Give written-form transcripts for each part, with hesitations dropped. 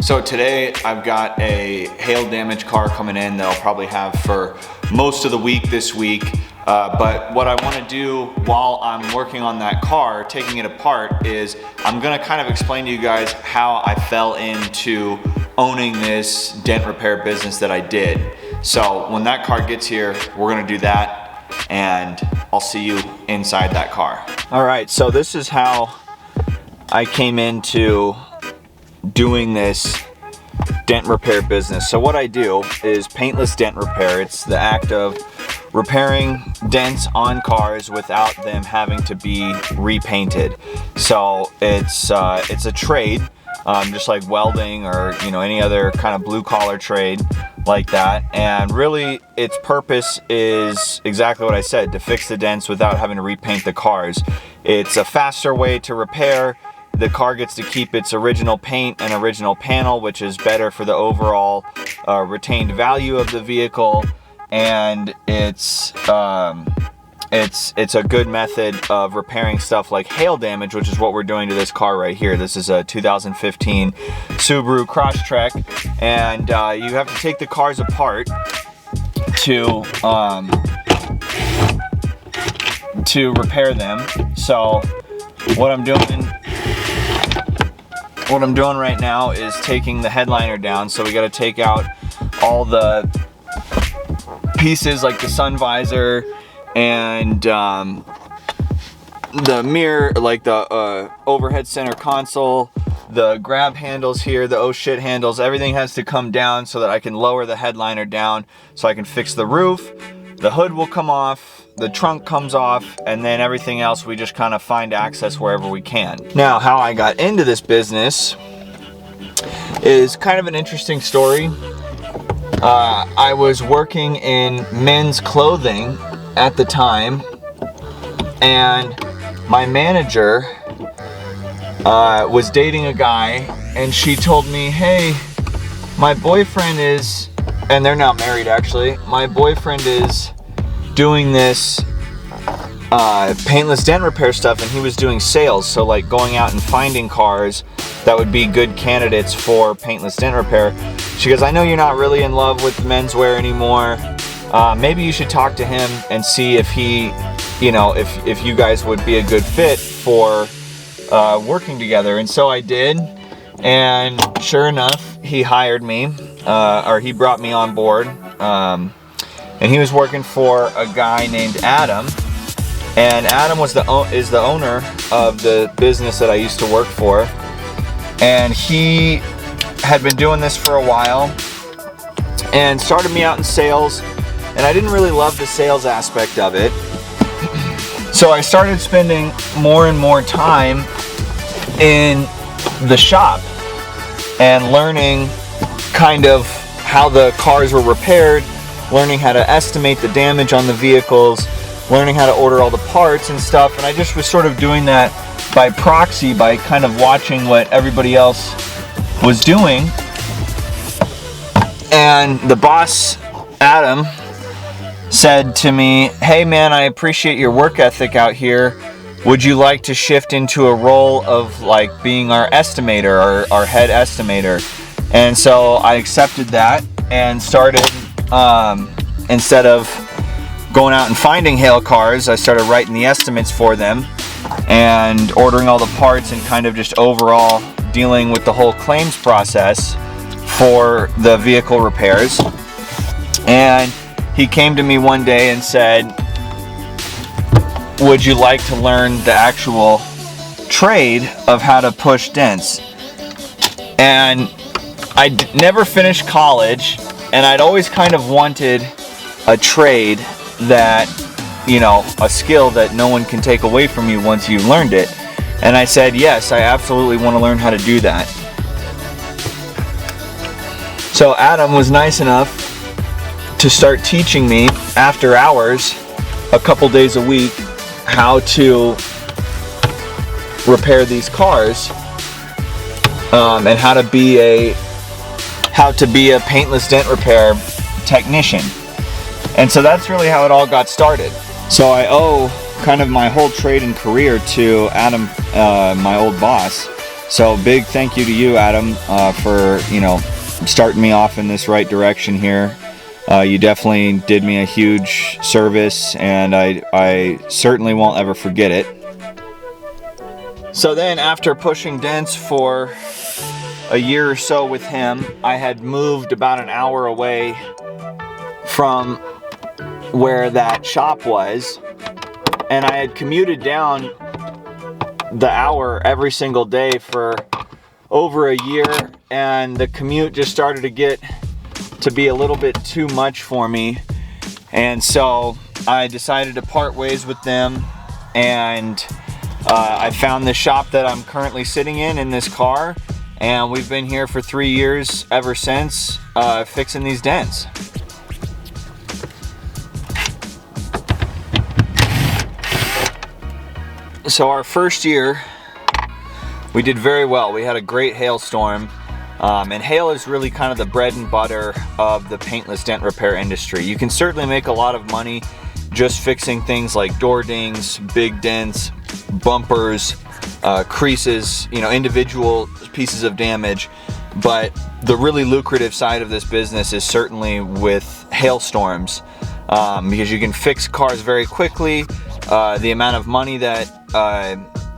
So today I've got a hail damage car coming in that I'll probably have for most of the week this week. But what I want to do while I'm working on that car, taking it apart, is I'm going to kind of explain to you guys how I fell into owning this dent repair business that I did. So when that car gets here, we're going to do that, and I'll see you inside that car. All right, so this is how I came into doing this dent repair business. So what I do is paintless dent repair. It's the act of repairing dents on cars without them having to be repainted. So it's a trade, just like welding or any other kind of blue collar trade like that. And really its purpose is exactly what I said, to fix the dents without having to repaint the cars. It's a faster way to repair. The car gets to keep its original paint and original panel, which is better for the overall retained value of the vehicle. And it's a good method of repairing stuff like hail damage, which is what we're doing to this car right here. This is a 2015 Subaru Crosstrek, and you have to take the cars apart to repair them. So what I'm doing right now is taking the headliner down. So we got to take out all the pieces like the sun visor and the mirror, like the overhead center console, the grab handles here, the oh shit handles. Everything has to come down so that I can lower the headliner down so I can fix the roof. The hood will come off, the trunk comes off, and then everything else we just kind of find access wherever we can. Now, how I got into this business is kind of an interesting story. I was working in men's clothing at the time, and my manager was dating a guy, and she told me, hey, my boyfriend is, and they're not married actually, my boyfriend is doing this paintless dent repair stuff, and he was doing sales, so like going out and finding cars that would be good candidates for paintless dent repair. She goes, I know you're not really in love with menswear anymore. Maybe you should talk to him and see if he, if you guys would be a good fit for working together. And so I did, and sure enough, he hired me, or he brought me on board. And he was working for a guy named Adam. And Adam is the owner of the business that I used to work for. And he had been doing this for a while and started me out in sales. And I didn't really love the sales aspect of it. So I started spending more and more time in the shop and learning kind of how the cars were repaired, learning how to estimate the damage on the vehicles, learning how to order all the parts and stuff. And I just was sort of doing that by proxy, by kind of watching what everybody else was doing. And the boss, Adam, said to me, hey man, I appreciate your work ethic out here. Would you like to shift into a role of like being our estimator, our head estimator? And so I accepted that and started, instead of going out and finding hail cars, I started writing the estimates for them and ordering all the parts and kind of just overall dealing with the whole claims process for the vehicle repairs. And he came to me one day and said, would you like to learn the actual trade of how to push dents? And I never finished college, and I'd always kind of wanted a trade that, a skill that no one can take away from you once you've learned it. And I said, yes, I absolutely want to learn how to do that. So Adam was nice enough to start teaching me after hours, a couple days a week, how to repair these cars, and how to be a paintless dent repair technician. And so that's really how it all got started. So I owe kind of my whole trade and career to Adam, my old boss. So big thank you to you, Adam, for, you know, starting me off in this right direction here. You definitely did me a huge service, and I certainly won't ever forget it. So then, after pushing dents for a year or so with him, I had moved about an hour away from where that shop was, and I had commuted down the hour every single day for over a year, and the commute just started to get to be a little bit too much for me, and so I decided to part ways with them, and I found the shop that I'm currently sitting in this car, and we've been here for 3 years ever since, fixing these dents. So our first year, we did very well. We had a great hailstorm, and hail is really kind of the bread and butter of the paintless dent repair industry. You can certainly make a lot of money just fixing things like door dings, big dents, bumpers, creases, you know, individual pieces of damage. But the really lucrative side of this business is certainly with hailstorms, because you can fix cars very quickly. The amount of money that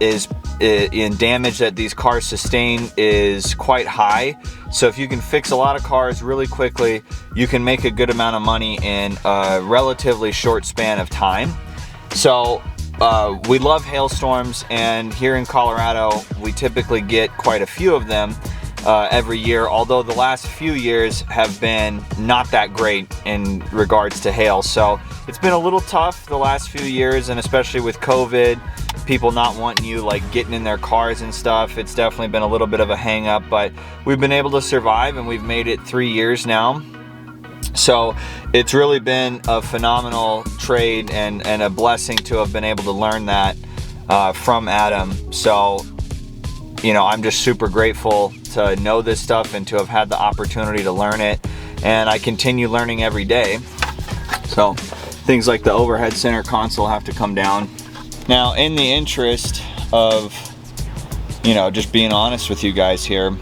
is in damage that these cars sustain is quite high. So if you can fix a lot of cars really quickly, you can make a good amount of money in a relatively short span of time. So we love hailstorms, and here in Colorado we typically get quite a few of them every year, although the last few years have been not that great in regards to hail. So it's been a little tough the last few years, and especially with COVID, people not wanting you like getting in their cars and stuff, it's definitely been a little bit of a hang up, but we've been able to survive, and we've made it 3 years now. So it's really been a phenomenal trade and a blessing to have been able to learn that from Adam. So, you know, I'm just super grateful to know this stuff and to have had the opportunity to learn it, and I continue learning every day. So things like the overhead center console have to come down. Now, in the interest of, you know, just being honest with you guys here,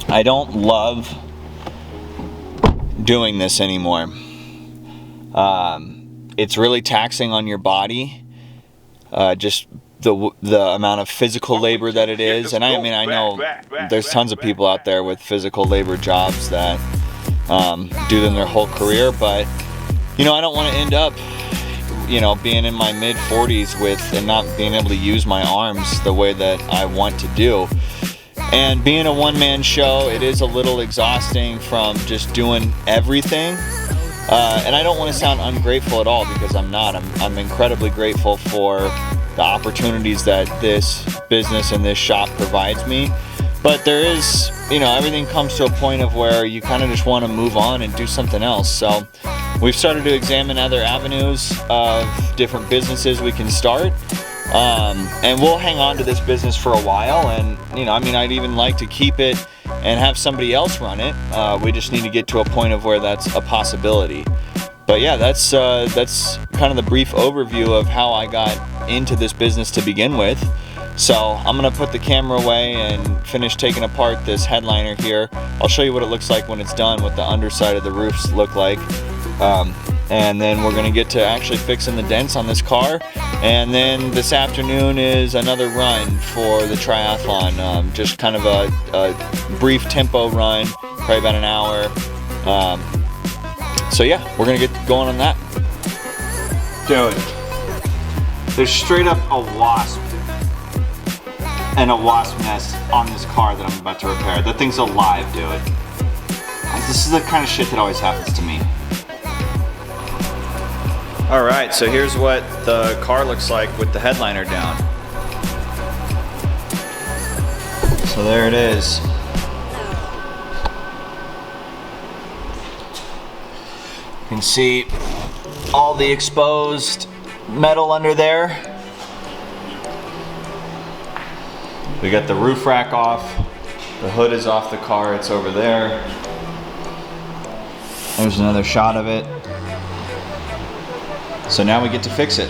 I don't love doing this anymore. It's really taxing on your body, just the amount of physical labor that it is. And I mean, I know there's tons of people out there with physical labor jobs that do them their whole career, but you know, I don't want to end up, you know, being in my mid 40s and not being able to use my arms the way that I want to do. And being a one-man show, it is a little exhausting from just doing everything. And I don't want to sound ungrateful at all, because I'm not. I'm incredibly grateful for the opportunities that this business and this shop provides me. But there is, you know, everything comes to a point of where you kind of just want to move on and do something else. So we've started to examine other avenues of different businesses we can start. And we'll hang on to this business for a while, and you know, I mean, I'd even like to keep it and have somebody else run it. We just need to get to a point of where that's a possibility. But yeah, that's kind of the brief overview of how I got into this business to begin with. So I'm gonna put the camera away and finish taking apart this headliner here. I'll show you what it looks like when it's done, what the underside of the roofs look like. And then we're gonna get to actually fixing the dents on this car. And then this afternoon is another run for the triathlon. Just kind of a brief tempo run, probably about an hour. So yeah, we're gonna get going on that. Dude, there's straight up a wasp and a wasp nest on this car that I'm about to repair. That thing's alive, dude. This is the kind of shit that always happens to me. Alright, so here's what the car looks like with the headliner down. So there it is. You can see all the exposed metal under there. We got the roof rack off. The hood is off the car, it's over there. There's another shot of it. So now we get to fix it.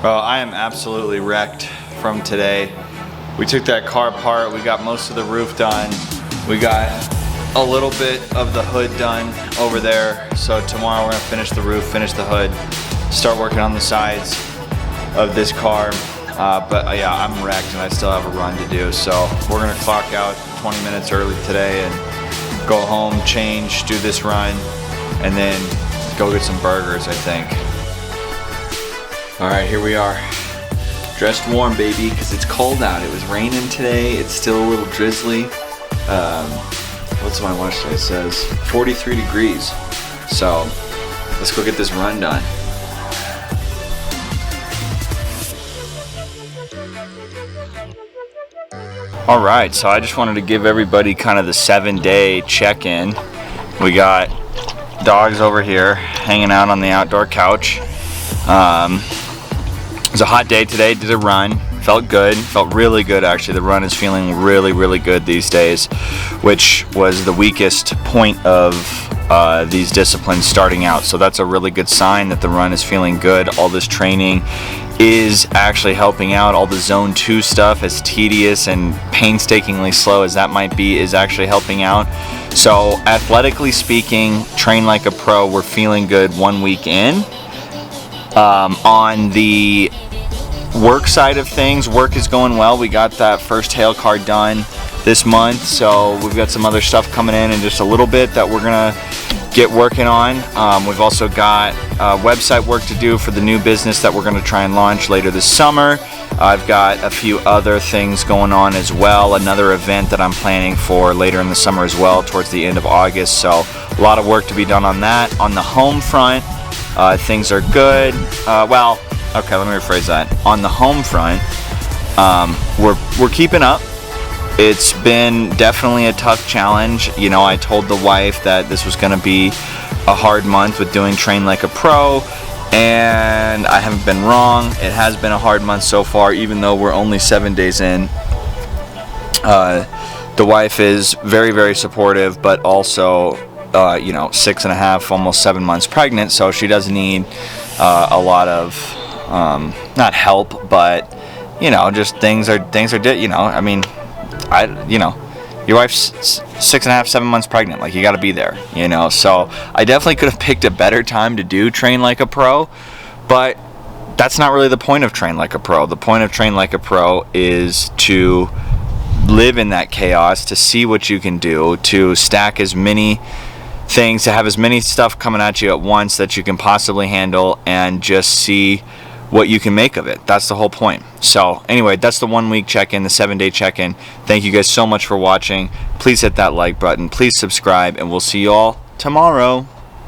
Bro, I am absolutely wrecked from today. We took that car apart, we got most of the roof done. We got a little bit of the hood done over there. So tomorrow we're gonna finish the roof, finish the hood, start working on the sides of this car. But yeah, I'm wrecked and I still have a run to do. So we're gonna clock out 20 minutes early today and go home, change, do this run, and then go get some burgers, I think. All right, here we are. Dressed warm, baby, because it's cold out. It was raining today. It's still a little drizzly. What's my watch today? It says 43 degrees. So let's go get this run done. All right, so I just wanted to give everybody kind of the 7-day check-in. We got dogs over here hanging out on the outdoor couch. It was a hot day today, did a run, felt good, felt really good actually. The run is feeling really, really good these days, which was the weakest point of these disciplines starting out. So that's a really good sign that the run is feeling good. All this training is actually helping out. All the zone 2 stuff, as tedious and painstakingly slow as that might be, is actually helping out. So athletically speaking, train like a pro, we're feeling good 1 week in. On the work side of things, work is going well. We got that first hail card done this month, so we've got some other stuff coming in just a little bit that we're gonna get working on. We've also got website work to do for the new business that we're gonna try and launch later this summer. I've got a few other things going on as well. Another event that I'm planning for later in the summer as well, towards the end of August. So a lot of work to be done on that. On the home front, things are good. Well, okay, let me rephrase that. On the home front, we're keeping up. It's been definitely a tough challenge. You know, I told the wife that this was going to be a hard month with doing Train Like a Pro, and I haven't been wrong. It has been a hard month so far, even though we're only 7 days in. The wife is very, very supportive, but also, 6.5, almost 7 months pregnant, so she does need a lot of, not help, but, just things are, I mean, your wife's 6.5, 7 months pregnant. Like, you got to be there, So I definitely could have picked a better time to do Train Like a Pro, but that's not really the point of Train Like a Pro. The point of Train Like a Pro is to live in that chaos, to see what you can do, to stack as many things, to have as many stuff coming at you at once that you can possibly handle, and just see what you can make of it. That's the whole point. So anyway, that's the 1 week check-in, the 7-day check-in. Thank you guys so much for watching. Please hit that like button, please subscribe, and we'll see you all tomorrow.